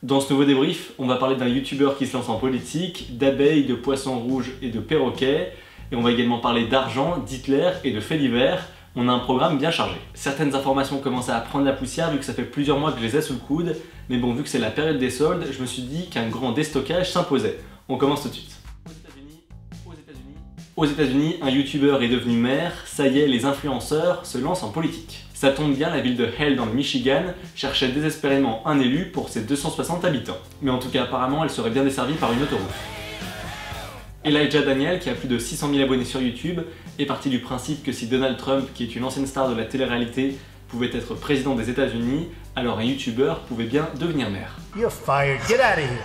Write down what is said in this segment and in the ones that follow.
Dans ce nouveau débrief, on va parler d'un youtubeur qui se lance en politique, d'abeilles, de poissons rouges et de perroquets, et on va également parler d'argent, d'Hitler et de faits divers. On a un programme bien chargé. Certaines informations commencent à prendre la poussière vu que ça fait plusieurs mois que je les ai sous le coude, mais bon, vu que c'est la période des soldes, je me suis dit qu'un grand déstockage s'imposait. On commence tout de suite. Aux États-Unis, un youtubeur est devenu maire, ça y est, les influenceurs se lancent en politique. Ça tombe bien, la ville de Hale dans le Michigan cherchait désespérément un élu pour ses 260 habitants. Mais en tout cas, apparemment, elle serait bien desservie par une autoroute. Elijah Daniel, qui a plus de 600 000 abonnés sur YouTube, est parti du principe que si Donald Trump, qui est une ancienne star de la télé-réalité, pouvait être président des États-Unis, alors un youtubeur pouvait bien devenir maire. You're fired. Get out of here.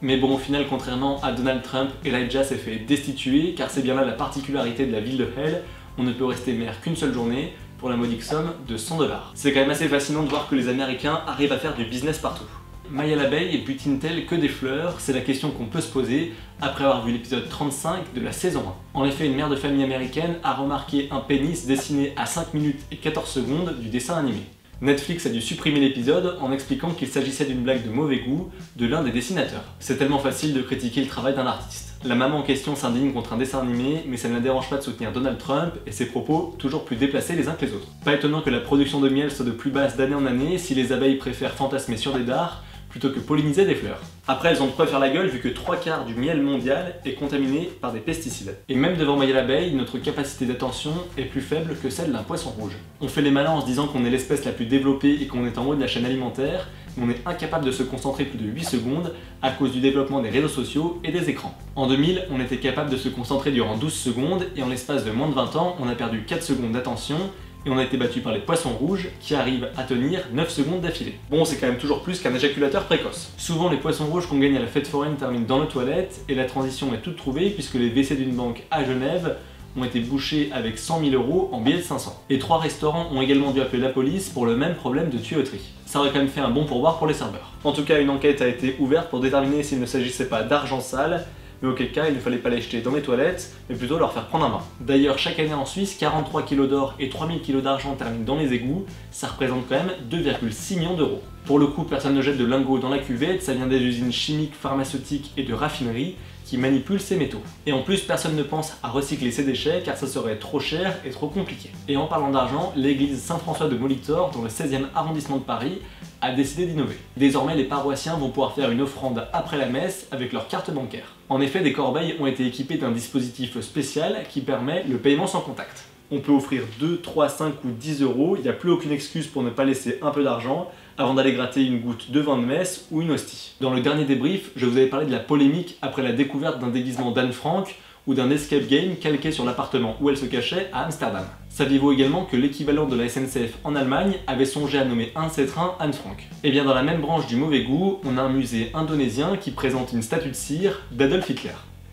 Mais bon, au final, contrairement à Donald Trump, Elijah s'est fait destituer, car c'est bien là la particularité de la ville de Hale, on ne peut rester maire qu'une seule journée, pour la modique somme de 100 $. C'est quand même assez fascinant de voir que les Américains arrivent à faire du business partout. Maya l'abeille butine-t-elle que des fleurs? C'est la question qu'on peut se poser après avoir vu l'épisode 35 de la saison 1. En effet, une mère de famille américaine a remarqué un pénis dessiné à 5 minutes et 14 secondes du dessin animé. Netflix a dû supprimer l'épisode en expliquant qu'il s'agissait d'une blague de mauvais goût de l'un des dessinateurs. C'est tellement facile de critiquer le travail d'un artiste. La maman en question s'indigne contre un dessin animé, mais ça ne la dérange pas de soutenir Donald Trump et ses propos toujours plus déplacés les uns que les autres. Pas étonnant que la production de miel soit de plus basse d'année en année si les abeilles préfèrent fantasmer sur des dards plutôt que polliniser des fleurs. Après, elles ont de quoi faire la gueule vu que 3/4 du miel mondial est contaminé par des pesticides. Et même devant Maya l'abeille, notre capacité d'attention est plus faible que celle d'un poisson rouge. On fait les malins en se disant qu'on est l'espèce la plus développée et qu'on est en haut de la chaîne alimentaire, mais on est incapable de se concentrer plus de 8 secondes à cause du développement des réseaux sociaux et des écrans. En 2000, on était capable de se concentrer durant 12 secondes et en l'espace de moins de 20 ans, on a perdu 4 secondes d'attention et on a été battu par les poissons rouges qui arrivent à tenir 9 secondes d'affilée. Bon, c'est quand même toujours plus qu'un éjaculateur précoce. Souvent, les poissons rouges qu'on gagne à la fête foraine terminent dans nos toilettes et la transition est toute trouvée puisque les WC d'une banque à Genève ont été bouchés avec 100 000 € en billets de 500. Et 3 restaurants ont également dû appeler la police pour le même problème de tuyauterie. Ça aurait quand même fait un bon pourboire pour les serveurs. En tout cas, une enquête a été ouverte pour déterminer s'il ne s'agissait pas d'argent sale, mais auquel cas il ne fallait pas les jeter dans les toilettes, mais plutôt leur faire prendre un bain. D'ailleurs, chaque année en Suisse, 43 kg d'or et 3000 kg d'argent terminent dans les égouts, ça représente quand même 2,6 millions €. Pour le coup, personne ne jette de lingots dans la cuvette, ça vient des usines chimiques, pharmaceutiques et de raffineries qui manipulent ces métaux. Et en plus, personne ne pense à recycler ces déchets car ça serait trop cher et trop compliqué. Et en parlant d'argent, l'église Saint-François de Molitor, dans le 16e arrondissement de Paris, a décidé d'innover. Désormais, les paroissiens vont pouvoir faire une offrande après la messe avec leur carte bancaire. En effet, des corbeilles ont été équipées d'un dispositif spécial qui permet le paiement sans contact. On peut offrir 2, 3, 5 ou 10 €, il n'y a plus aucune excuse pour ne pas laisser un peu d'argent avant d'aller gratter une goutte de vin de messe ou une hostie. Dans le dernier débrief, je vous avais parlé de la polémique après la découverte d'un déguisement d'Anne Frank ou d'un escape game calqué sur l'appartement où elle se cachait à Amsterdam. Saviez-vous également que l'équivalent de la SNCF en Allemagne avait songé à nommer un de ses trains Anne Frank? Et bien dans la même branche du mauvais goût, on a un musée indonésien qui présente une statue de cire d'Adolf Hitler.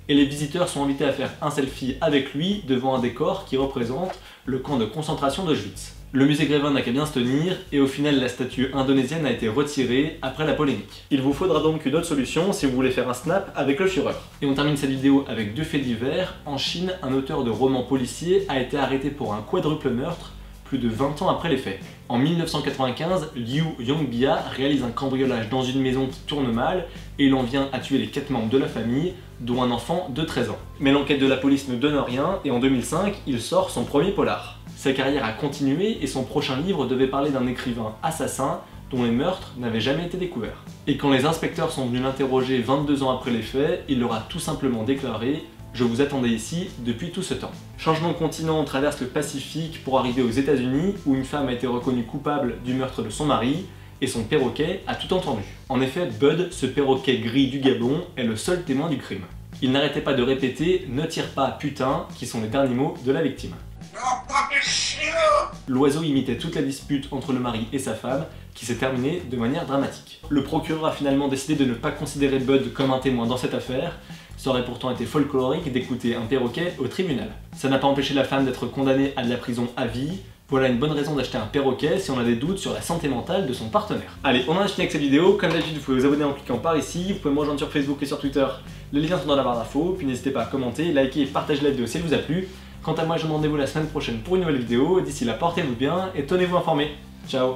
Et les visiteurs sont invités à faire un selfie avec lui devant un décor qui représente le camp de concentration d'Auschwitz. Le musée Grévin n'a qu'à bien se tenir, et au final la statue indonésienne a été retirée après la polémique. Il vous faudra donc une autre solution si vous voulez faire un snap avec le Führer. Et on termine cette vidéo avec 2 faits divers. En Chine, un auteur de romans policiers a été arrêté pour un quadruple meurtre plus de 20 ans après les faits. En 1995, Liu Yongbia réalise un cambriolage dans une maison qui tourne mal et il en vient à tuer les 4 membres de la famille, dont un enfant de 13 ans. Mais l'enquête de la police ne donne rien et en 2005, il sort son premier polar. Sa carrière a continué et son prochain livre devait parler d'un écrivain assassin dont les meurtres n'avaient jamais été découverts. Et quand les inspecteurs sont venus l'interroger 22 ans après les faits, il leur a tout simplement déclaré « Je vous attendais ici depuis tout ce temps ». Changement de continent, on traverse le Pacifique pour arriver aux États-Unis où une femme a été reconnue coupable du meurtre de son mari et son perroquet a tout entendu. En effet, Bud, ce perroquet gris du Gabon, est le seul témoin du crime. Il n'arrêtait pas de répéter « Ne tire pas, putain », qui sont les derniers mots de la victime. L'oiseau imitait toute la dispute entre le mari et sa femme, qui s'est terminée de manière dramatique. Le procureur a finalement décidé de ne pas considérer Bud comme un témoin dans cette affaire. Ça aurait pourtant été folklorique d'écouter un perroquet au tribunal. Ça n'a pas empêché la femme d'être condamnée à de la prison à vie. Voilà une bonne raison d'acheter un perroquet si on a des doutes sur la santé mentale de son partenaire. Allez, on en a fini avec cette vidéo. Comme d'habitude, vous pouvez vous abonner en cliquant par ici. Vous pouvez me rejoindre sur Facebook et sur Twitter. Les liens sont dans la barre d'infos. Puis n'hésitez pas à commenter, liker et partager la vidéo si elle vous a plu. Quant à moi, je vous donne rendez-vous la semaine prochaine pour une nouvelle vidéo. D'ici là, portez-vous bien et tenez-vous informés. Ciao!